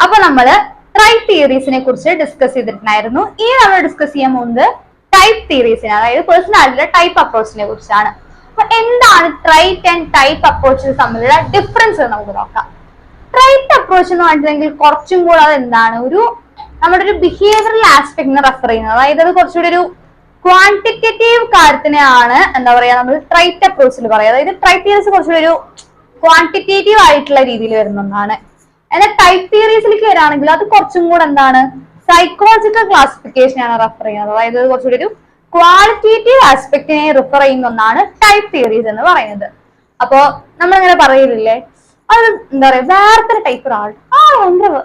അപ്പൊ നമ്മള് ട്രൈപ്പ് തിയറീസിനെ കുറിച്ച് ഡിസ്കസ് ചെയ്തിട്ടുണ്ടായിരുന്നു. ഇനി നമ്മൾ ഡിസ്കസ് ചെയ്യാൻ പോകുന്നത് ടൈപ്പ് തിയറീസിനെ, അതായത് പേഴ്സണാലിറ്റിയുടെ ടൈപ്പ് അപ്രോച്ചിനെ കുറിച്ചാണ്. അപ്പൊ എന്താണ് ട്രൈറ്റ് ആൻഡ് ടൈപ്പ് അപ്രോച്ചസ് തമ്മിലുള്ള ഡിഫറൻസ് നമുക്ക് നോക്കാം. ട്രൈറ്റ് അപ്രോച്ച് എന്ന് പറഞ്ഞിട്ടുണ്ടെങ്കിൽ കുറച്ചും കൂടെ അത് എന്താണ്, നമ്മുടെ ഒരു ബിഹേവിയറൽ ആസ്പെക്ടിനെ റെഫർ ചെയ്യുന്നത്. അതായത് അത് കുറച്ചുകൂടി ഒരു ക്വാണ്ടിറ്റേറ്റീവ് കാര്യത്തിനെയാണ് എന്താ പറയാ നമ്മൾ ട്രൈറ്റ് അപ്രോച്ചിൽ പറയുക. അതായത് ട്രൈറ്റ് തിയറീസ് കുറച്ചുകൂടി ഒരു ക്വാണ്ടിറ്റേറ്റീവ് ആയിട്ടുള്ള രീതിയിൽ വരുന്ന ഒന്നാണ്. എന്നാൽ ടൈപ്പ് തിയറീസിലേക്ക് വരാണെങ്കിൽ അത് കുറച്ചും കൂടെ എന്താണ്, സൈക്കോളജിക്കൽ ക്ലാസിഫിക്കേഷനാണ് റെഫർ ചെയ്യുന്നത്. അതായത് കുറച്ചുകൂടി ഒരു ക്വാളിറ്റേറ്റീവ് ആസ്പെക്ടിനെ റിഫർ ചെയ്യുന്ന ഒന്നാണ് ടൈപ്പ് തിയറീസ് എന്ന് പറയുന്നത്. അപ്പോ നമ്മളിങ്ങനെ പറയില്ലേ, അത് എന്താ പറയാ വേറെ ടൈപ്പ് ഒരാൾ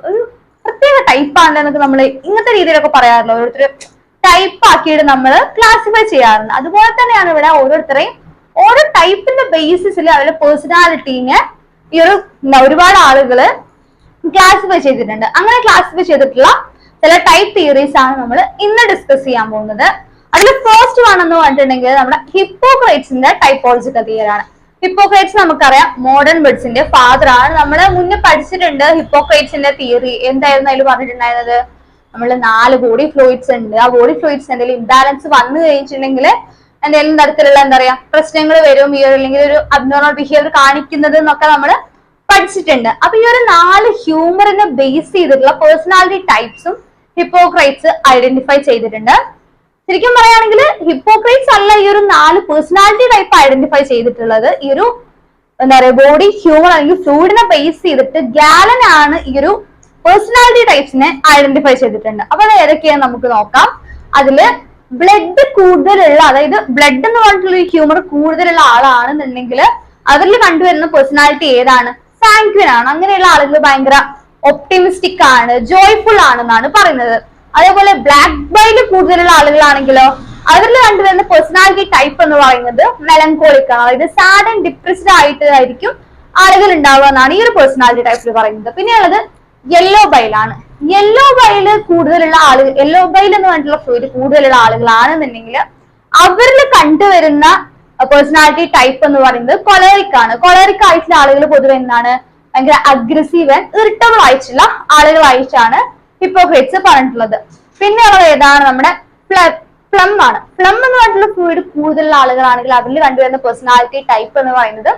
ഒരു പ്രത്യേക ടൈപ്പാണല്ലോ എന്നൊക്കെ നമ്മൾ ഇങ്ങനത്തെ രീതിയിലൊക്കെ പറയാറില്ല. ഓരോരുത്തർ ടൈപ്പ് ആക്കിയിട്ട് നമ്മൾ ക്ലാസിഫൈ ചെയ്യാറുണ്ട്. അതുപോലെ തന്നെയാണ് ഇവിടെ ഓരോരുത്തരെയും ഓരോ ടൈപ്പിന്റെ ബേസിസിൽ അവരുടെ പേഴ്സണാലിറ്റീനെ ഈ ഒരുപാട് ആളുകള് ക്ലാസിഫൈ ചെയ്തിട്ടുണ്ട്. അങ്ങനെ ക്ലാസിഫൈ ചെയ്തിട്ടുള്ള ചില ടൈപ്പ് തിയറീസ് ആണ് നമ്മൾ ഇന്ന് ഡിസ്കസ് ചെയ്യാൻ പോകുന്നത്. അതിൽ ഫസ്റ്റ് വൺ എന്ന് പറഞ്ഞിട്ടുണ്ടെങ്കിൽ നമ്മുടെ ഹിപ്പോക്രൈറ്റ്സിന്റെ ടൈപ്പോളജിക്കൽ തിയറി ആണ്. ഹിപ്പോക്രൈറ്റ്സ് നമുക്കറിയാം മോഡേൺ മെഡിസിന്റെ ഫാദർ ആണ്. നമ്മൾ മുന്നേ പഠിച്ചിട്ടുണ്ട് ഹിപ്പോക്രൈറ്റ്സിന്റെ തിയറി. എന്തായിരുന്നു അതിൽ പറഞ്ഞിട്ടുണ്ടായിരുന്നത്, നമ്മൾ 4 ബോഡി ഫ്ലൂയിഡ്സ് ഉണ്ട്. ആ ബോഡി ഫ്ലൂയിഡ്സ് എന്തെങ്കിലും ഇംബാലൻസ് വന്നു കഴിഞ്ഞിട്ടുണ്ടെങ്കിൽ എന്തെങ്കിലും തരത്തിലുള്ള എന്താ പറയാ പ്രശ്നങ്ങൾ വരും, ഈ അല്ലെങ്കിൽ ഒരു അബ്നോർമൽ ബിഹേവിയർ കാണിക്കുന്നത് എന്നൊക്കെ നമ്മൾ പഠിച്ചിട്ടുണ്ട്. അപ്പൊ ഈ ഒരു 4 ഹ്യൂമറിനെ ബേസ് ചെയ്തിട്ടുള്ള പേഴ്സണാലിറ്റി ടൈപ്സും ഹിപ്പോക്രൈറ്റ്സ് ഐഡന്റിഫൈ ചെയ്തിട്ടുണ്ട്. ശരിക്കും പറയുകയാണെങ്കിൽ ഹിപ്പോക്രൈറ്റ്സ് അല്ല ഈ ഒരു 4 പേഴ്സണാലിറ്റി ടൈപ്പ് ഐഡന്റിഫൈ ചെയ്തിട്ടുള്ളത്. ഈ ഒരു എന്താ പറയാ ബോഡി ഹ്യൂമർ അല്ലെങ്കിൽ ഫ്ലൂയിഡിനെ ബേസ് ചെയ്തിട്ട് ഗാലൻ ആണ് ഈ ഒരു പേഴ്സണാലിറ്റി ടൈപ്സിനെ ഐഡന്റിഫൈ ചെയ്തിട്ടുണ്ട്. അപ്പൊ അത് ഏതൊക്കെയാണ് നമുക്ക് നോക്കാം. അതില് ബ്ലഡ് കൂടുതലുള്ള, അതായത് ബ്ലഡ് എന്ന് പറഞ്ഞിട്ടുള്ള ഹ്യൂമർ കൂടുതലുള്ള ആളാണെന്നുണ്ടെങ്കിൽ അതിൽ കണ്ടുവരുന്ന പേഴ്സണാലിറ്റി ഏതാണ്, സാങ്ക്വിൻ ആണ്. അങ്ങനെയുള്ള ആളുകൾ ഭയങ്കര ഒപ്റ്റിമിസ്റ്റിക് ആണ്, ജോയ്ഫുൾ ആണെന്നാണ് പറയുന്നത്. അതേപോലെ ബ്ലാക്ക് ബൈല് കൂടുതലുള്ള ആളുകളാണെങ്കിലോ അതിൽ കണ്ടുവരുന്ന പേഴ്സണാലിറ്റി ടൈപ്പ് എന്ന് പറയുന്നത് മെലങ്കോളിക് ആണ്. അതായത് സാഡ് ആൻഡ് ഡിപ്രസ്ഡ് ആയിട്ടായിരിക്കും ആളുകൾ ഉണ്ടാവുക എന്നാണ് ഈ ഒരു പേഴ്സണാലിറ്റി ടൈപ്പിൽ പറയുന്നത്. പിന്നെയുള്ളത് യെല്ലോ ബൈലാണ്. യെല്ലോ ബൈല് കൂടുതലുള്ള ആളുകൾ, യെല്ലോ ബൈൽ എന്ന് പറഞ്ഞിട്ടുള്ള ഫ്ലൂയിഡ് കൂടുതലുള്ള ആളുകളാണെന്നുണ്ടെങ്കിൽ അവരിൽ കണ്ടുവരുന്ന പേഴ്സണാലിറ്റി ടൈപ്പ് എന്ന് പറയുന്നത് കൊളറിക് ആണ്. കൊളറിക് ആയിട്ടുള്ള ആളുകൾ പൊതുവെ എന്താണ്, ഭയങ്കര അഗ്രസീവ് ആൻഡ് ഇറിറ്റബിൾ ആയിട്ടുള്ള ആളുകളായിട്ടാണ് ഹിപ്പോക്രൈറ്റ്സ് പറഞ്ഞിട്ടുള്ളത്. പിന്നെയുള്ളത് ഏതാണ്, നമ്മുടെ പ്ലം ആണ്. പ്ലം എന്ന് പറഞ്ഞിട്ടുള്ള ഫ്ലൂയിഡ് കൂടുതലുള്ള ആളുകളാണെങ്കിൽ അവരിൽ കണ്ടുവരുന്ന പേഴ്സണാലിറ്റി ടൈപ്പ് എന്ന് പറയുന്നത്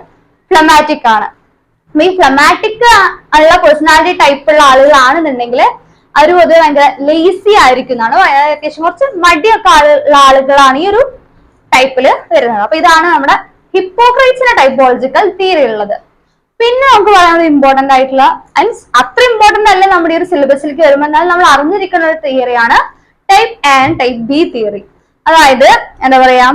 ഫ്ലമാറ്റിക് ആണ്. ഈ ഫ്ലമാറ്റിക് ഉള്ള പേഴ്സണാലിറ്റി ടൈപ്പ് ഉള്ള ആളുകളാണെന്നുണ്ടെങ്കിൽ അവർ പൊതുവെ ഭയങ്കര ലേസി ആയിരിക്കുന്നതാണ്. അത്യാവശ്യം കുറച്ച് മടിയൊക്കെ ഉള്ള ആളുകളാണ് ഈ ഒരു ടൈപ്പില് വരുന്നത്. അപ്പൊ ഇതാണ് നമ്മുടെ ഹിപ്പോക്രൈറ്റ്സിന്റെ ടൈപ്പോളജിക്കൽ തിയറി ഉള്ളത്. പിന്നെ നമുക്ക് പറയാനുള്ളത് ഇമ്പോർട്ടന്റ് ആയിട്ടുള്ള, മീൻസ് അത്ര ഇമ്പോർട്ടന്റ് അല്ല നമ്മുടെ ഈ ഒരു സിലബസിലേക്ക് വരുമ്പോൾ, എന്നാലും നമ്മൾ അറിഞ്ഞിരിക്കുന്ന ഒരു തിയറിയാണ് type A and type B theory. അതായത് എന്താ പറയാ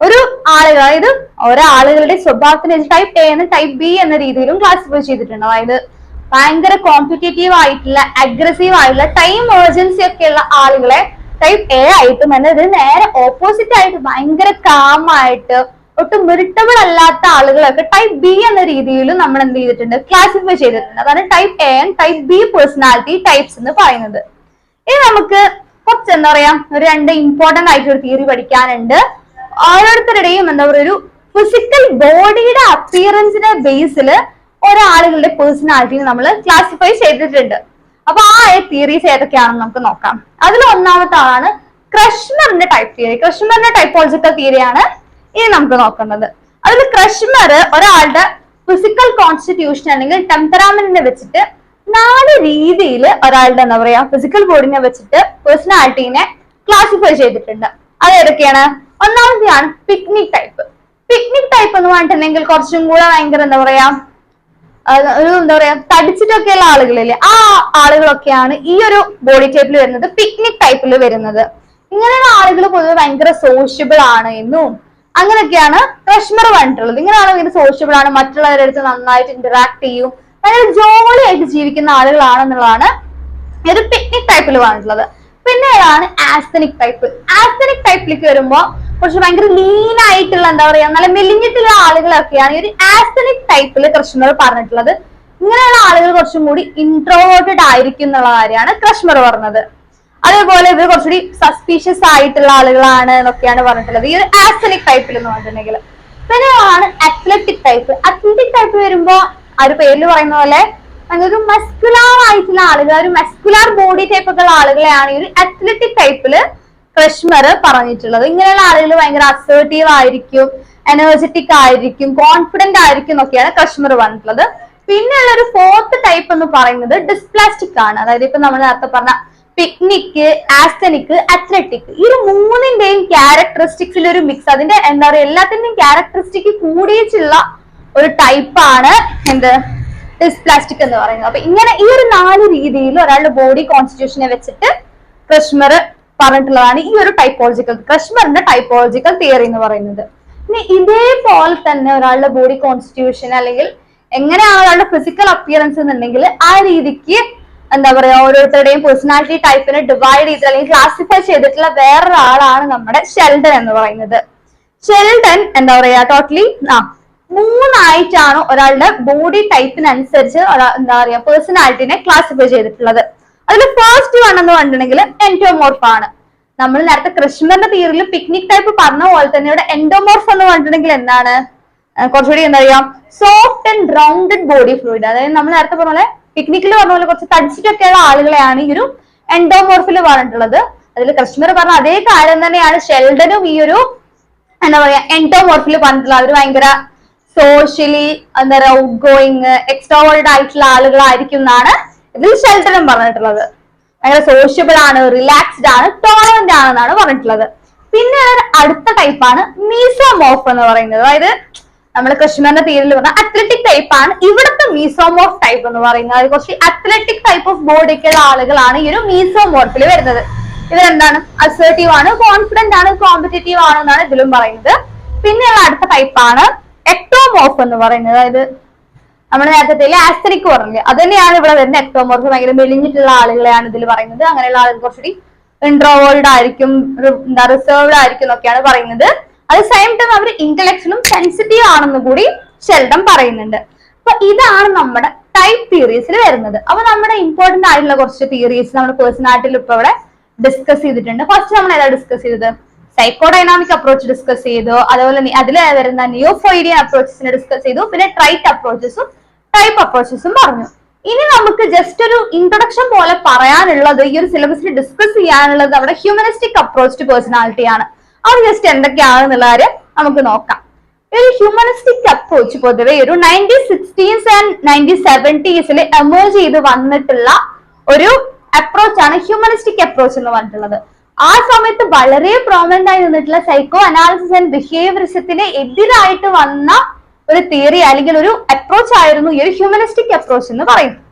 ഒരു ആളുകൾ, അതായത് ഓരോ ആളുകളുടെ സ്വഭാവത്തിന് ടൈപ്പ് എ എന്ന് ടൈപ്പ് ബി എന്ന രീതിയിലും ക്ലാസിഫൈ ചെയ്തിട്ടുണ്ട്. അതായത് ഭയങ്കര കോമ്പറ്റേറ്റീവ് ആയിട്ടുള്ള, അഗ്രസീവ് ആയിട്ടുള്ള, ടൈം എമർജൻസി ഒക്കെ ഉള്ള ആളുകളെ ടൈപ്പ് എ ആയിട്ടും, എന്നാൽ നേരെ ഓപ്പോസിറ്റ് ആയിട്ട് ഭയങ്കര കാമായിട്ട് ഒട്ടും ഇറിറ്റബിൾ അല്ലാത്ത ആളുകളൊക്കെ ടൈപ്പ് ബി എന്ന രീതിയിലും നമ്മൾ എന്ത് ചെയ്തിട്ടുണ്ട്, ക്ലാസിഫൈ ചെയ്തിട്ടുണ്ട്. അതാണ് type A and type B personality types എന്ന് പറയുന്നത്. ഇനി നമുക്ക് കുറച്ച് എന്താ പറയാ ഒരു 2 ഇമ്പോർട്ടന്റ് ആയിട്ടൊരു തിയറി പഠിക്കാനുണ്ട്. ഓരോരുത്തരുടെയും എന്താ പറയുക ഒരു ഫിസിക്കൽ ബോഡിയുടെ അപ്പിയറൻസിന്റെ ബേസിൽ ഓരോ ആളുകളുടെ പേഴ്സണാലിറ്റിനെ നമ്മൾ ക്ലാസിഫൈ ചെയ്തിട്ടുണ്ട്. അപ്പൊ ആ തിയറീസ് ഏതൊക്കെയാണെന്ന് നമുക്ക് നോക്കാം. അതിൽ ഒന്നാമത്തെ ആളാണ് ക്രഷ്മറിന്റെ ടൈപ്പ് തിയറി. ക്രഷ്മറിന്റെ ടൈപ്പോളജിക്കൽ തിയറിയാണ് ഇനി നമുക്ക് നോക്കുന്നത്. അതിൽ ക്രഷ്മർ ഒരാളുടെ ഫിസിക്കൽ കോൺസ്റ്റിറ്റ്യൂഷൻ അല്ലെങ്കിൽ ടെമ്പറാമെന്റിനെ വെച്ചിട്ട് 4 രീതിയിൽ ഒരാളുടെ എന്താ പറയാ ഫിസിക്കൽ ബോഡിനെ വെച്ചിട്ട് പേഴ്സണാലിറ്റീനെ ക്ലാസിഫൈ ചെയ്തിട്ടുണ്ട്. അത് ഏതൊക്കെയാണ്? ഒന്നാമത്തെയാണ് പിക്നിക് ടൈപ്പ്. പിക്നിക് ടൈപ്പ് എന്ന് പറഞ്ഞിട്ടുണ്ടെങ്കിൽ കുറച്ചും കൂടെ ഭയങ്കര എന്താ പറയാ തടിച്ചിട്ടൊക്കെയുള്ള ആളുകളില്ലേ, ആ ആളുകളൊക്കെയാണ് ഈ ഒരു ബോഡി ടൈപ്പിൽ വരുന്നത്, പിക്നിക് ടൈപ്പിൽ വരുന്നത്. ഇങ്ങനെയുള്ള ആളുകൾ പൊതുവെ ഭയങ്കര സോഷ്യബിൾ ആണ് എന്നും അങ്ങനെയൊക്കെയാണ് ക്രഷ്മർ പറഞ്ഞിട്ടുള്ളത്. ഇങ്ങനെയാണ് ഭയങ്കര സോഷ്യബിൾ ആണ്, മറ്റുള്ളവരുടെ അടുത്ത് നന്നായിട്ട് ഇന്ററാക്ട് ചെയ്യും, ഭയങ്കര ജോളി ആയിട്ട് ജീവിക്കുന്ന ആളുകളാണെന്നുള്ളതാണ് ഒരു പിക്നിക് ടൈപ്പിൽ പറഞ്ഞിട്ടുള്ളത്. പിന്നെ ഏതാണ് ആസ്തനിക് ടൈപ്പ്. ആസ്തനിക് ടൈപ്പിലേക്ക് വരുമ്പോ കുറച്ച് ഭയങ്കര ലീൻ ആയിട്ടുള്ള എന്താ പറയാ നല്ല മെലിഞ്ഞിട്ടുള്ള ആളുകളൊക്കെയാണ് ഈ ഒരു ആസ്തനിക് ടൈപ്പിൽ ക്രഷ്മർ പറഞ്ഞിട്ടുള്ളത്. ഇങ്ങനെയുള്ള ആളുകൾ കുറച്ചും കൂടി ഇൻട്രോവേർട്ടഡ് ആയിരിക്കും എന്നുള്ള കാര്യമാണ് ക്രഷ്മർ പറഞ്ഞത്. അതേപോലെ ഇവർ കുറച്ചുകൂടി സസ്പീഷ്യസ് ആയിട്ടുള്ള ആളുകളാണ് എന്നൊക്കെയാണ് പറഞ്ഞിട്ടുള്ളത് ഈ ഒരു ആസ്തനിക് ടൈപ്പിൽ എന്ന് പറഞ്ഞിട്ടുണ്ടെങ്കിൽ. പിന്നെ ആണ് അത്ലറ്റിക് ടൈപ്പ്. അത്ലറ്റിക് ടൈപ്പ് വരുമ്പോ ആ ഒരു പേരിൽ പറയുന്ന പോലെ ഭയങ്കര മസ്കുലാർ ആയിട്ടുള്ള ആളുകൾ, ഒരു മസ്കുലാർ ബോഡി ടൈപ്പ് ഒക്കെ ഉള്ള ആളുകളെയാണ് ഈ ഒരു അത്ലറ്റിക് ടൈപ്പില് ക്രഷ്മർ പറഞ്ഞിട്ടുള്ളത്. ഇങ്ങനെയുള്ള ആളുകൾ ഭയങ്കര അസേർട്ടീവ് ആയിരിക്കും, എനർജറ്റിക് ആയിരിക്കും, കോൺഫിഡന്റ് ആയിരിക്കും എന്നൊക്കെയാണ് ക്രഷ്മർ പറഞ്ഞിട്ടുള്ളത്. പിന്നെയുള്ള ഒരു ഫോർത്ത് ടൈപ്പ് എന്ന് പറയുന്നത് ഡിസ്പ്ലാസ്റ്റിക് ആണ്. അതായത് ഇപ്പൊ നമ്മൾ നേരത്തെ പറഞ്ഞ പിക്നിക്, ആസ്തനിക്, അത്ലറ്റിക്, ഈ മൂന്നിന്റെയും ക്യാരക്ടറിസ്റ്റിക്സിൽ ഒരു മിക്സ്, അതിന്റെ എന്താ പറയുക എല്ലാത്തിന്റെയും ക്യാരക്ടറിസ്റ്റിക് കൂടിയിട്ടുള്ള ഒരു ടൈപ്പാണ് എന്ത് ഡിസ്പ്ലാസ്റ്റിക് എന്ന് പറയുന്നത്. അപ്പൊ ഇങ്ങനെ ഈ ഒരു 4 രീതിയിൽ ഒരാളുടെ ബോഡി കോൺസ്റ്റിറ്റ്യൂഷനെ വെച്ചിട്ട് ക്രഷ്മർ പറഞ്ഞിട്ടുള്ളതാണ് ഈ ഒരു ടൈപ്പോളജിക്കൽ, ക്രഷ്മറിന്റെ ടൈപ്പോളജിക്കൽ തിയറി എന്ന് പറയുന്നത്. ഇനി ഇതേപോലെ തന്നെ ഒരാളുടെ ബോഡി കോൺസ്റ്റിറ്റ്യൂഷൻ അല്ലെങ്കിൽ എങ്ങനെയാണ് ഒരാളുടെ ഫിസിക്കൽ അപ്പിയറൻസ് എന്നുണ്ടെങ്കിൽ ആ രീതിക്ക് എന്താ പറയാ ഓരോരുത്തരുടെയും പേഴ്സണാലിറ്റി ടൈപ്പിനെ ഡിവൈഡ് ചെയ്ത് അല്ലെങ്കിൽ ക്ലാസിഫൈ ചെയ്തിട്ടുള്ള വേറൊരാളാണ് നമ്മുടെ ഷെൽഡൻ എന്ന് പറയുന്നത്. ഷെൽഡൻ എന്താ പറയാ ടോട്ടലി 3 ഒരാളുടെ ബോഡി ടൈപ്പിനനുസരിച്ച് എന്താ പറയാ പേഴ്സണാലിറ്റിനെ ക്ലാസിഫൈ ചെയ്തിട്ടുള്ളത്. അതിൽ ഫസ്റ്റ് വൺ എന്ന് പറഞ്ഞിട്ടുണ്ടെങ്കിൽ എൻഡോമോർഫ് ആണ്. നമ്മൾ നേരത്തെ ക്രഷ്മറിന്റെ തിയറിയിൽ പിക്നിക് ടൈപ്പ് പറഞ്ഞ പോലെ തന്നെ ഇവിടെ എൻഡോമോർഫ് എന്ന് പറഞ്ഞിട്ടുണ്ടെങ്കിൽ എന്താണ് കുറച്ചുകൂടി എന്താ പറയാ soft and rounded body fluid. അതായത് നമ്മൾ നേരത്തെ പറഞ്ഞ പോലെ പിക്നിക്കിൽ പറഞ്ഞ പോലെ കുറച്ച് തടിച്ചിട്ടൊക്കെയുള്ള ആളുകളെയാണ് ഈ ഒരു എൻഡോമോർഫിൽ പറഞ്ഞിട്ടുള്ളത്. അതിൽ ക്രഷ്മർ പറഞ്ഞ അതേ കാര്യം തന്നെയാണ് ഷെൽഡനും ഈ ഒരു എന്താ പറയാ എൻഡോമോർഫിൽ പറഞ്ഞിട്ടുള്ളത്. അവർ ഭയങ്കര സോഷ്യലി എന്താ പറയുക ഔട്ട് ഗോയിങ്, എക്സ്ട്രോവേർഡ് ആയിട്ടുള്ള ആളുകളായിരിക്കും എന്നാണ് ഇതിൽ ഷെൽഡനും പറഞ്ഞിട്ടുള്ളത്. ഭയങ്കര സോഷ്യബിൾ ആണ്, റിലാക്സ്ഡ് ആണ്, ടോളറന്റ് ആണെന്നാണ് പറഞ്ഞിട്ടുള്ളത്. പിന്നെ അടുത്ത ടൈപ്പാണ് മീസോമോർഫ് എന്ന് പറയുന്നത്. അതായത് നമ്മൾ ക്രഷ്മറിന്റെ തിയറിയിൽ പറഞ്ഞ അത്ലറ്റിക് ടൈപ്പ് ആണ് ഇവിടുത്തെ മീസോമോർഫ് ടൈപ്പ് എന്ന് പറയുന്നത്. അത് കുറച്ച് അത്ലറ്റിക് ടൈപ്പ് ഓഫ് ബോഡിക്കുള്ള ആളുകളാണ് ഈ ഒരു മീസോമോർഫിൽ വരുന്നത്. ഇതെന്താണ് അസേർട്ടീവ് ആണ്, കോൺഫിഡന്റ് ആണ്, കോമ്പറ്റേറ്റീവ് ആണ് എന്നാണ് ഇതിലും പറയുന്നത്. പിന്നെയുള്ള അടുത്ത ടൈപ്പാണ് എക്ടോമോർഫ് എന്ന് പറയുന്നത്. അതായത് നമ്മൾ നേരത്തെ ആസ്തനിക് പറഞ്ഞില്ലേ അത് തന്നെയാണ് ഇവിടെ വരുന്ന എക്ടോമോർഫ്. ഭയങ്കര മെലിഞ്ഞിട്ടുള്ള ആളുകളെയാണ് ഇതിൽ പറയുന്നത്. അങ്ങനെയുള്ള ആളുകൾ കുറച്ചുകൂടി ഇൻട്രോവേർഡ് ആയിരിക്കും, എന്താ റിസർവ്ഡ് ആയിരിക്കും എന്നൊക്കെയാണ് പറയുന്നത്. അത് സെയിം ടൈം അവർ ഇന്റലക്ച്വലും സെൻസിറ്റീവ് ആണെന്ന് കൂടി ഷെൽഡൻ പറയുന്നുണ്ട്. അപ്പൊ ഇതാണ് നമ്മുടെ ടൈപ്പ് തിയറീസിൽ വരുന്നത്. അപ്പൊ നമ്മുടെ ഇമ്പോർട്ടന്റ് ആയിട്ടുള്ള കുറച്ച് തിയറീസ് നമ്മുടെ പേഴ്സണാലിറ്റിയിൽ ഇപ്പൊ ഇവിടെ ഡിസ്കസ് ചെയ്തിട്ടുണ്ട്. ഫസ്റ്റ് നമ്മൾ ഏതാ ഡിസ്കസ് ചെയ്തത്? സൈക്കോഡൈനാമിക് അപ്രോച്ച് ഡിസ്കസ് ചെയ്തു. അതുപോലെ അതിൽ വരുന്ന നിയോഫോയിഡിയൻ അപ്രോച്ചസിനെ ഡിസ്കസ് ചെയ്തു. പിന്നെ ട്രൈറ്റ് അപ്രോച്ചസും ടൈപ്പ് അപ്രോച്ചസും പറഞ്ഞു. ഇനി നമുക്ക് ജസ്റ്റ് ഒരു ഇൻട്രൊഡക്ഷൻ പോലെ പറയാനുള്ളത്, ഈ ഒരു സിലബസിൽ ഡിസ്കസ് ചെയ്യാനുള്ളത് നമ്മുടെ ഹ്യൂമനിസ്റ്റിക് അപ്രോച്ച് ടു പേഴ്സണാലിറ്റി ആണ്. അത് ജസ്റ്റ് എന്തൊക്കെയാണെന്നുള്ള കാര്യം നമുക്ക് നോക്കാം. ഒരു ഹ്യൂമനിസ്റ്റിക് അപ്രോച്ച് പൊതുവെ ഒരു 1960s ആൻഡ് 1970s എമേർജ് ചെയ്ത് വന്നിട്ടുള്ള ഒരു അപ്രോച്ചാണ് ഹ്യൂമനിസ്റ്റിക് അപ്രോച്ച് എന്ന് പറഞ്ഞിട്ടുള്ളത്. ആ സമയത്ത് വളരെ പ്രോമിനന്റ് ആയി നിന്നിട്ടുള്ള സൈക്കോ അനാലിസിസ് ആൻഡ് ബിഹേവിയറിസത്തിന് എതിരായിട്ട് വന്ന ഒരു തിയറി അല്ലെങ്കിൽ ഒരു അപ്രോച്ച് ആയിരുന്നു ഈ ഒരു ഹ്യൂമനിസ്റ്റിക് അപ്രോച്ച് എന്ന്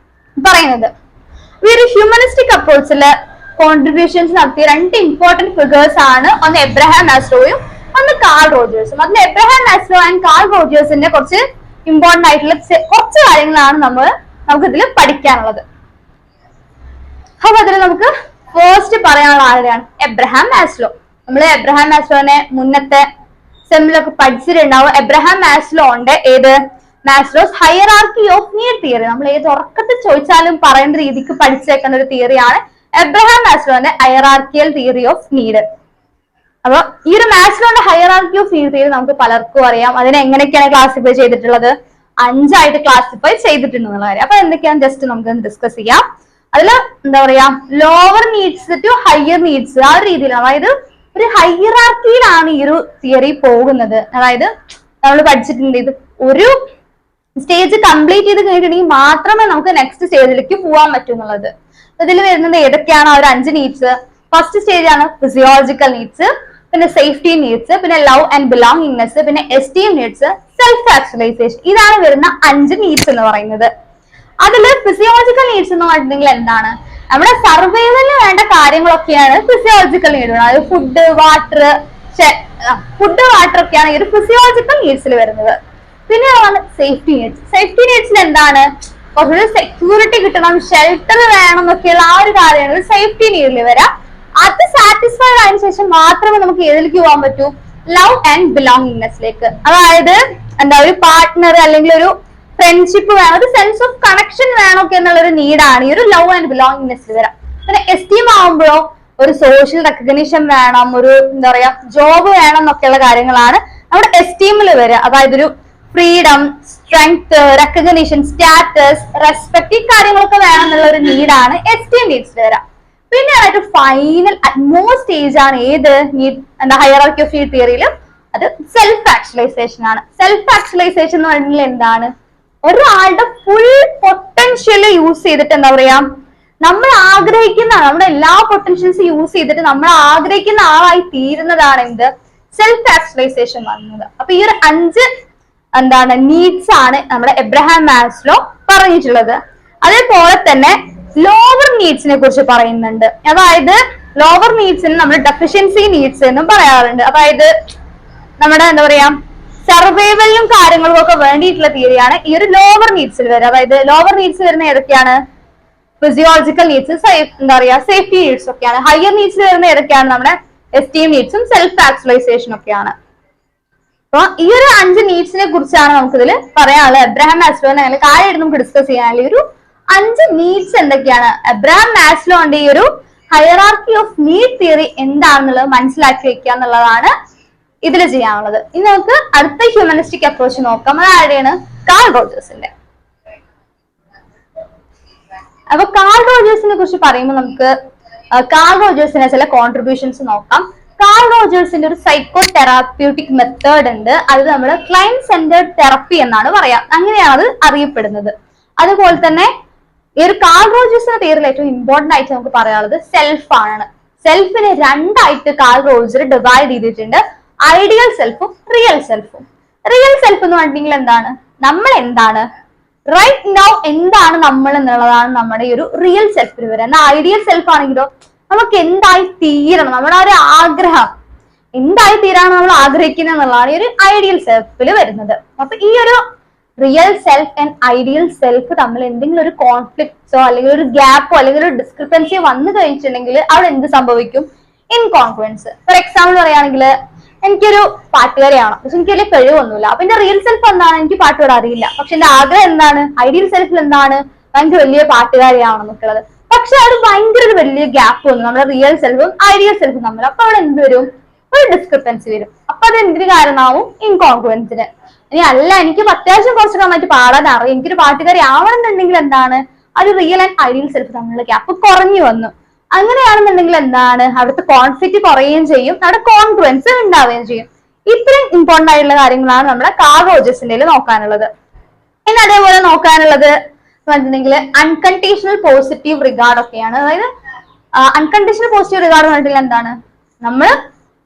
പറയുന്നത്. ഈ ഒരു ഹ്യൂമനിസ്റ്റിക് അപ്രോച്ചില് കോൺട്രിബ്യൂഷൻസ് നടത്തിയ 2 ഇമ്പോർട്ടന്റ് ഫിഗേഴ്സ് ആണ്, ഒന്ന് എബ്രഹാം മാസ്ലോയും ഒന്ന് കാൾ റോജേഴ്സും. അതിൽ എബ്രഹാം മാസ്ലോ ആൻഡ് കാൾ റോജേഴ്സിന്റെ കുറച്ച് ഇമ്പോർട്ടന്റ് ആയിട്ടുള്ള കുറച്ച് കാര്യങ്ങളാണ് നമുക്ക് ഇതിൽ പഠിക്കാനുള്ളത്. അപ്പൊ അതിൽ നമുക്ക് ഫസ്റ്റ് പറയാനുള്ള ആളുകളാണ് എബ്രഹാം മാസ്ലോ. നമ്മൾ എബ്രഹാം മാസ്ലോനെ മുന്നത്തെ സെമ്മിലൊക്കെ പഠിച്ചിട്ടുണ്ടാവും. എബ്രഹാം മാസ്ലോന്റെ Maslow's hierarchy of need theory, നമ്മൾ ഏത് ഉറക്കത്തിൽ ചോദിച്ചാലും പറയുന്ന രീതിക്ക് പഠിച്ചേക്കുന്ന ഒരു തിയറിയാണ് എബ്രഹാം മാസ്ലോന്റെ ഹൈറാർക്കിയൽ തിയറി ഓഫ് നീഡ്. അപ്പൊ ഈ ഒരു മാസ്ലോന്റെ ഹൈറാർക്കി ഓഫ് നീഡ് തിയറി നമുക്ക് പലർക്കും അറിയാം. അതിനെ എങ്ങനെയൊക്കെയാണ് ക്ലാസിഫൈ ചെയ്തിട്ടുള്ളത്? 5 ആയിട്ട് ക്ലാസിഫൈ ചെയ്തിട്ടുണ്ടെന്നുള്ള കാര്യം. അപ്പൊ എന്തൊക്കെയാണ് ജസ്റ്റ് നമുക്ക് ഡിസ്കസ് ചെയ്യാം. അതില് എന്താ പറയാ lower needs to higher needs, ആ ഒരു രീതിയിലാണ്. അതായത് ഒരു ഹൈറാർക്കിയിലാണ് ഈ ഒരു തിയറി പോകുന്നത്. അതായത് നമ്മൾ പഠിച്ചിട്ടുണ്ട് ഇത് ഒരു സ്റ്റേജ് കംപ്ലീറ്റ് ചെയ്ത് കഴിഞ്ഞിട്ടുണ്ടെങ്കിൽ മാത്രമേ നമുക്ക് നെക്സ്റ്റ് സ്റ്റേജിലേക്ക് പോകാൻ പറ്റൂ എന്നുള്ളത്. ഇതിൽ വരുന്നത് ഏതൊക്കെയാണ് ആ ഒരു 5 നീഡ്സ്? ഫസ്റ്റ് സ്റ്റേജ് ആണ് ഫിസിയോളജിക്കൽ നീഡ്സ്, പിന്നെ സേഫ്റ്റി നീഡ്സ്, പിന്നെ ലവ് ആൻഡ് ബിലോങ്ങിങ്നെസ്, പിന്നെ എസ്റ്റീം നീഡ്സ്, സെൽഫ് ആക്ച്വലൈസേഷൻ. ഇതാണ് വരുന്ന 5 നീഡ്സ് എന്ന് പറയുന്നത്. അതില് ഫിസിയോളജിക്കൽ നീഡ്സ് എന്ന് പറഞ്ഞിട്ടുണ്ടെങ്കിൽ എന്താണ്? നമ്മുടെ സർവൈവലിന് വേണ്ട കാര്യങ്ങളൊക്കെയാണ് ഫിസിയോളജിക്കൽ നീഡ്. അതായത് ഫുഡ് വാട്ടർ ഒക്കെയാണ് ഈ ഒരു ഫിസിയോളജിക്കൽ നീഡ്സിൽ വരുന്നത്. പിന്നെ സേഫ്റ്റി നീഡ്സ്. സേഫ്റ്റി നീഡ്സിൽ എന്താണ്? കുറച്ചൊരു സെക്യൂരിറ്റി കിട്ടണം, ഷെൽട്ടർ വേണം എന്നൊക്കെയുള്ള ആ ഒരു കാര്യമാണ് സേഫ്റ്റി നീഡിൽ വരാം. അത് സാറ്റിസ്ഫൈഡ് ആയതിനു ശേഷം മാത്രമേ നമുക്ക് ഏതിലേക്ക് പോകാൻ പറ്റൂ? ലവ് ആൻഡ് ബിലോങ്ങിങ്നെസ്സിലേക്ക്. അതായത് എന്താ ഒരു പാർട്ട്ണർ അല്ലെങ്കിൽ ഒരു ഫ്രണ്ട്ഷിപ്പ് വേണം, ഒരു സെൻസ് ഓഫ് കണക്ഷൻ വേണമൊക്കെ എന്നുള്ള ഒരു നീഡാണ് ഈ ഒരു ലവ് ആൻഡ് ബിലോങ്ങിങ്നെസ്സിൽ വരാം. പിന്നെ എസ്റ്റീം ആവുമ്പോഴോ ഒരു സോഷ്യൽ റെക്കഗ്നിഷൻ വേണം, ഒരു എന്താ പറയാ ജോബ് വേണം എന്നൊക്കെയുള്ള കാര്യങ്ങളാണ് നമ്മുടെ എസ്റ്റീമിൽ വരിക. അതായത് ഒരു freedom, strength, recognition, status, respect, ഈ കാര്യങ്ങളൊക്കെ വേണം എന്നുള്ള ഒരു നീഡാണ് എസ്റ്റീം നീഡ്സിൽ വരാം. പിന്നെ ആയിട്ട് ഫൈനൽ അറ്റ്മോസ്റ്റ് സ്റ്റേജ് ആണ് ഏത് നീഡ് എന്താ ഹൈറാർക്കി ഓഫ് നീഡ് തിയറിയിൽ, അത് സെൽഫ് ആക്ച്വലൈസേഷൻ ആണ്. സെൽഫ് ആക്ച്വലൈസേഷൻ എന്ന് പറഞ്ഞാൽ എന്താണ്? ഒരാളുടെ ഫുൾ പൊട്ടൻഷ്യൽ യൂസ് ചെയ്തിട്ട് എന്താ പറയാ, നമ്മൾ ആഗ്രഹിക്കുന്ന നമ്മുടെ എല്ലാ പൊട്ടൻഷ്യൽസും യൂസ് ചെയ്തിട്ട് നമ്മൾ ആഗ്രഹിക്കുന്ന ആളായി തീരുന്നതാണ് എന്ത് സെൽഫ് ആക്ച്വലൈസേഷൻ വന്നത്. അപ്പൊ ഈ ഒരു 5 എന്താണ് നീഡ്സ് ആണ് നമ്മുടെ എബ്രഹാം മാസ്ലോ പറഞ്ഞിട്ടുള്ളത്. അതേപോലെ തന്നെ ലോവർ നീഡ്സിനെ കുറിച്ച് പറയുന്നുണ്ട്. അതായത് ലോവർ നീഡ്സിന് നമ്മൾ ഡെഫിഷ്യൻസി നീഡ്സ് എന്നും പറയാറുണ്ട്. അതായത് നമ്മുടെ എന്താ പറയാ സർവൈവലിനും കാര്യങ്ങൾക്കും ഒക്കെ വേണ്ടിയിട്ടുള്ള തിയറിയാണ് ഈ ഒരു ലോവർ നീഡ്സിൽ വരിക. അതായത് ലോവർ നീഡ്സ് വരുന്ന ഏതൊക്കെയാണ്? ഫിസിയോളജിക്കൽ നീഡ്സ്, എന്താ പറയാ സേഫ്റ്റി നീഡ്സ് ഒക്കെയാണ്. ഹയർ നീഡ്സ് വരുന്ന ഏതൊക്കെയാണ്? നമ്മുടെ എസ്റ്റീം നീഡ്സും സെൽഫ് ആക്ച്വലൈസേഷൻ ഒക്കെയാണ്. അപ്പൊ ഈ ഒരു 5 നീഡ്സിനെ കുറിച്ചാണ് നമുക്കിതിൽ പറയാനുള്ളത്. എബ്രഹാം മാസ്ലോനെ ഞങ്ങൾ കാര്യമായിട്ട് നമുക്ക് ഡിസ്കസ് ചെയ്യാനുള്ള ഒരു 5 നീഡ്സ് എന്തൊക്കെയാണ്, എബ്രഹാം മാസ്ലോന്റെ ഈ ഒരു ഹൈറാർക്കി ഓഫ് നീഡ് തിയറി എന്താണെന്നുള്ളത് മനസ്സിലാക്കി വെക്കുക എന്നുള്ളതാണ് ഇതിൽ ചെയ്യാനുള്ളത്. ഇനി നമുക്ക് അടുത്ത ഹ്യൂമനിസ്റ്റിക് അപ്രോച്ച് നോക്കാം. അത് ആരുടെയാണ്? കാൾ റോജേഴ്സിന്റെ. അപ്പൊ കാൾ റോജേഴ്സിനെ കുറിച്ച് പറയുമ്പോൾ നമുക്ക് കാൾ റോജേഴ്സിന്റെ ചില കോൺട്രിബ്യൂഷൻസ് നോക്കാം. കാൾ റോജേഴ്സിന്റെ ഒരു സൈക്കോ തെറാപ്യൂട്ടിക് മെത്തേഡ് ഉണ്ട്. അത് നമ്മൾ ക്ലയന്റ് സെന്റേർഡ് തെറപ്പി എന്നാണ് പറയാ, അങ്ങനെയാണ് അത് അറിയപ്പെടുന്നത്. അതുപോലെ തന്നെ ഈ ഒരു കാൾ റോജേഴ്സിന്റെ തിയറിയിൽ ഏറ്റവും ഇമ്പോർട്ടന്റ് ആയിട്ട് നമുക്ക് പറയാനുള്ളത് സെൽഫ് ആണ്. സെൽഫിനെ 2 കാൾ റോജർ ഡിവൈഡ് ചെയ്തിട്ടുണ്ട്, ഐഡിയൽ സെൽഫും റിയൽ സെൽഫും. റിയൽ സെൽഫ് എന്ന് പറഞ്ഞിട്ടുണ്ടെങ്കിൽ എന്താണ്? നമ്മൾ എന്താണ് റൈറ്റ് നൗ എന്താണ് നമ്മൾ എന്നുള്ളതാണ് നമ്മുടെ ഈ ഒരു റിയൽ സെൽഫിൽ വരിക. എന്നാൽ ഐഡിയൽ സെൽഫ് ആണെങ്കിലോ നമുക്ക് എന്തായി തീരണം, നമ്മുടെ ആ ഒരു ആഗ്രഹം എന്തായി തീരാണ് നമ്മൾ ആഗ്രഹിക്കുന്നത് എന്നുള്ളതാണ് ഈ ഒരു ഐഡിയൽ സെൽഫിൽ വരുന്നത്. അപ്പൊ ഈ ഒരു real self and ideal self തമ്മിൽ എന്തെങ്കിലും ഒരു കോൺഫ്ലിക്ട്സോ അല്ലെങ്കിൽ ഒരു ഗ്യാപ്പോ അല്ലെങ്കിൽ ഒരു ഡിസ്ക്രിപ്പൻസിയോ വന്നു കഴിഞ്ഞിട്ടുണ്ടെങ്കിൽ അവിടെ എന്ത് സംഭവിക്കും? ഇൻകോൺഫിഡൻസ്. ഫോർ എക്സാമ്പിൾ പറയുകയാണെങ്കിൽ എനിക്കൊരു പാട്ടുകാരിയാണ്, പക്ഷെ എനിക്ക് വലിയ കഴിവൊന്നുമില്ല. അപ്പൊ എന്റെ റിയൽ സെൽഫ് എന്താണ്? എനിക്ക് പാട്ടുപാടാൻ അറിയില്ല. പക്ഷെ എന്റെ ആഗ്രഹം എന്താണ്? ഐഡിയൽ സെൽഫിൽ എന്താണ്? ഭയങ്കര വലിയ പാട്ടുകാരിയാണെന്നൊക്കെയുള്ളത്. പക്ഷെ അത് ഭയങ്കര ഒരു വലിയ ഗ്യാപ്പ് വന്നു നമ്മുടെ റിയൽ സെൽഫും ഐഡിയൽ സെൽഫും തമ്മിൽ. അപ്പൊ അവിടെ എന്ത് വരും? ഒരു ഡിസ്ക്രിപ്പൻസി വരും. അപ്പൊ അത് എന്തിന് കാരണമാവും? ഇൻകോൺഫിഡൻസിന്. ഇനി അല്ല എനിക്ക് അത്യാവശ്യം കുറച്ചൊക്കെ നന്നായിട്ട് പാടാൻ അറിയാം, എനിക്കൊരു പാട്ടുകാരി ആവണമെന്നുണ്ടെങ്കിൽ എന്താണ്? അത് റിയൽ ആൻഡ് ഐഡിയൽ സെൽഫ് തമ്മിലുള്ള ഗ്യാപ്പ് കുറഞ്ഞു വന്നു. അങ്ങനെയാണെന്നുണ്ടെങ്കിൽ എന്താണ്? അവിടുത്തെ കോൺഫ്ലിക്റ്റ് കുറയുകയും ചെയ്യും, അവിടെ കോൺഫിഡൻസ് ഉണ്ടാവുകയും ചെയ്യും. ഇത്രയും ഇമ്പോർട്ടന്റ് ആയിട്ടുള്ള കാര്യങ്ങളാണ് നമ്മുടെ കാൾ റോജേഴ്സിന്റെ നോക്കാനുള്ളത്. ഇനി അതേപോലെ നോക്കാനുള്ളത് പറഞ്ഞിട്ടുണ്ടെങ്കിൽ അൺകണ്ടീഷണൽ പോസിറ്റീവ് റിഗാർഡ് ഒക്കെയാണ്. അതായത് അൺകണ്ടീഷണൽ പോസിറ്റീവ് റിഗാർഡ് എന്ന് പറഞ്ഞിട്ടുണ്ടെങ്കിൽ എന്താണ്? നമ്മൾ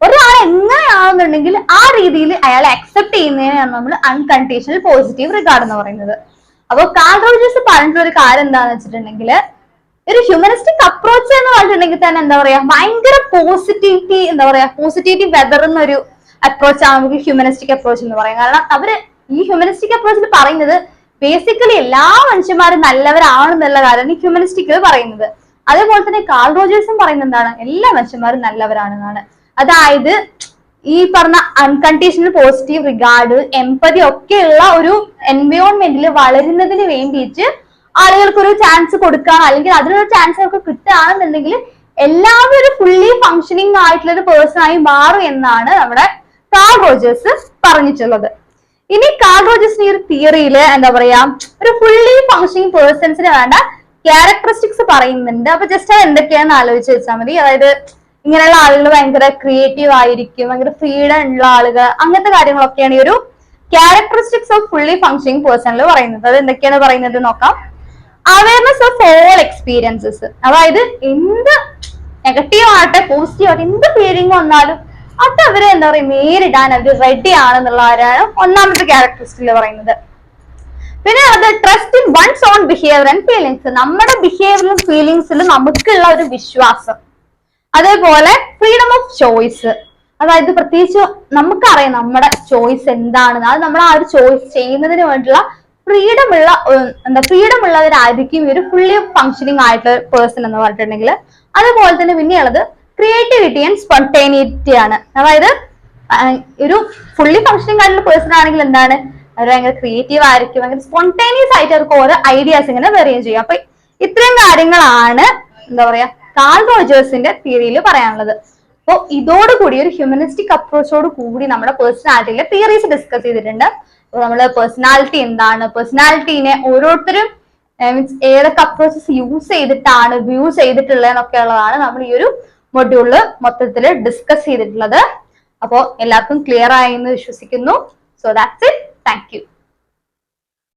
ഒരാൾ എങ്ങനെയാണെന്നുണ്ടെങ്കിൽ ആ രീതിയിൽ അയാളെ അക്സെപ്റ്റ് ചെയ്യുന്നതിനാണ് നമ്മൾ അൺകണ്ടീഷണൽ പോസിറ്റീവ് റിഗാർഡ് എന്ന് പറയുന്നത്. അപ്പൊ കാൾ റോജേഴ്സ് പറഞ്ഞിട്ടുള്ള ഒരു കാര്യം എന്താണെന്ന് വെച്ചിട്ടുണ്ടെങ്കിൽ ഒരു ഹ്യൂമനിസ്റ്റിക് അപ്രോച്ച് എന്ന് പറഞ്ഞിട്ടുണ്ടെങ്കിൽ തന്നെ എന്താ പറയാ ഭയങ്കര പോസിറ്റിവിറ്റി, എന്താ പറയാ പോസിറ്റിവിറ്റി വെതറുന്ന ഒരു അപ്രോച്ചാണ് നമുക്ക് ഹ്യൂമനിസ്റ്റിക് അപ്രോച്ച് എന്ന് പറയാം. കാരണം അവര് ഈ ഹ്യൂമനിസ്റ്റിക് അപ്രോച്ചിൽ പറയുന്നത് ബേസിക്കലി എല്ലാ മനുഷ്യന്മാരും നല്ലവരാണെന്നുള്ള കാര്യമാണ് ഈ ഹ്യൂമനിസ്റ്റിക്കിൽ പറയുന്നത്. അതേപോലെ തന്നെ കാൾ റോജേഴ്സും പറയുന്നത് എന്താണ്? എല്ലാ മനുഷ്യന്മാരും നല്ലവരാണെന്നാണ്. അതായത് ഈ പറഞ്ഞ അൺകണ്ടീഷണൽ പോസിറ്റീവ് റിഗാർഡ്, എംപതി ഒക്കെയുള്ള ഒരു എൻവയോൺമെന്റിൽ വളരുന്നതിന് വേണ്ടിയിട്ട് ആളുകൾക്ക് ഒരു ചാൻസ് കൊടുക്കുക, അല്ലെങ്കിൽ അതിനൊരു ചാൻസ് അവർക്ക് കിട്ടുകയാണെന്നുണ്ടെങ്കിൽ എല്ലാവരും ഒരു ഫുള്ളി ഫങ്ഷനിങ് ആയിട്ടുള്ള ഒരു പേഴ്സൺ ആയി മാറും എന്നാണ് നമ്മുടെ കാൾ റോജേഴ്സ് പറഞ്ഞിട്ടുള്ളത്. ഇനി കാൾ റോജേഴ്സിന്റെ ഈ ഒരു തിയറിയിൽ എന്താ പറയാ ഒരു ഫുള്ളി ഫങ്ഷനിങ് പേഴ്സൺസിന് വേണ്ട ക്യാരക്ടറിസ്റ്റിക്സ് പറയുന്നുണ്ട്. അപ്പൊ ജസ്റ്റ് അത് എന്തൊക്കെയാണെന്ന് ആലോചിച്ച് വെച്ചാൽ മതി. അതായത് ഇങ്ങനെയുള്ള ആളുകൾ ഭയങ്കര ക്രിയേറ്റീവ് ആയിരിക്കും, ഭയങ്കര ഫ്രീഡം ഉള്ള ആളുകൾ, അങ്ങനത്തെ കാര്യങ്ങളൊക്കെയാണ് ഈ ഒരു ക്യാരക്ടറിസ്റ്റിക്സ് ഓഫ് ഫുള്ളി ഫങ്ഷനിങ് പേഴ്സണിൽ പറയുന്നത്. അത് എന്തൊക്കെയാണ് പറയുന്നത് നോക്കാം. അവയർനെസ് ഓഫ് ഓൾ എക്സ്പീരിയൻസസ്, അതായത് എന്ത് നെഗറ്റീവ് ആവട്ടെ പോസിറ്റീവ് ആവട്ടെ എന്ത് ഫീലിംഗ് വന്നാലും അത് അവര് എന്താ പറയുക നേരിടാൻ അവർ റെഡി ആണെന്നുള്ളവരാണ് ഒന്നാമത്തെ ക്യാരക്ടറിസ്റ്റിൽ പറയുന്നത്. പിന്നെ അത് trust in one's own behaviour and feelings, നമ്മുടെ ബിഹേവിയറിലും ഫീലിങ്സിലും നമുക്കുള്ള ഒരു വിശ്വാസം. അതേപോലെ ഫ്രീഡം ഓഫ് ചോയ്സ്, അതായത് പ്രത്യേകിച്ച് നമുക്കറിയാം നമ്മുടെ ചോയ്സ് എന്താണെന്ന്, അത് നമ്മൾ ആ ഒരു ചോയ്സ് ചെയ്യുന്നതിന് വേണ്ടിയുള്ള ഫ്രീഡം ഉള്ളവരായിരിക്കും ഈ ഒരു ഫുള്ളി ഫങ്ഷനിങ് ആയിട്ടുള്ള പേഴ്സൺ എന്ന് പറഞ്ഞിട്ടുണ്ടെങ്കിൽ. അതുപോലെ തന്നെ പിന്നെയുള്ളത് ക്രിയേറ്റിവിറ്റി ആൻഡ് സ്പോണ്ടേനിറ്റി ആണ്. അതായത് ഒരു ഫുള്ളി ഫങ്ഷനിങ് ആയിട്ടുള്ള പേഴ്സൺ ആണെങ്കിൽ എന്താണ് അവർ ഭയങ്കര ക്രിയേറ്റീവ് ആയിരിക്കും, ഭയങ്കര സ്പോണ്ടേനിയസ് ആയിട്ട് അവർക്ക് ഓരോ ഐഡിയാസ് ഇങ്ങനെ വെറിയും ചെയ്യും. അപ്പൊ ഇത്രയും കാര്യങ്ങളാണ് എന്താ പറയാ കാൾ റോജേഴ്സിന്റെ തിയറിയിൽ പറയാനുള്ളത്. അപ്പോൾ ഇതോടുകൂടി ഒരു ഹ്യൂമനിസ്റ്റിക് അപ്രോച്ചോട് കൂടി നമ്മുടെ പേഴ്സണാലിറ്റിയിലെ തിയറീസ് ഡിസ്കസ് ചെയ്തിട്ടുണ്ട്. നമ്മള് പേഴ്സണാലിറ്റി എന്താണ്, പേഴ്സണാലിറ്റീനെ ഓരോരുത്തരും മീൻസ് ഏതൊക്കെ അപ്രോച്ചസ് യൂസ് ചെയ്തിട്ടാണ് വ്യൂ ചെയ്തിട്ടുള്ളത് എന്നൊക്കെ ഉള്ളതാണ് നമ്മൾ ഈ ഒരു മൊഡ്യൂളില് മൊത്തത്തിൽ ഡിസ്കസ് ചെയ്തിട്ടുള്ളത്. അപ്പോൾ എല്ലാവർക്കും ക്ലിയർ ആയി എന്ന് വിശ്വസിക്കുന്നു. So that's it. Thank you.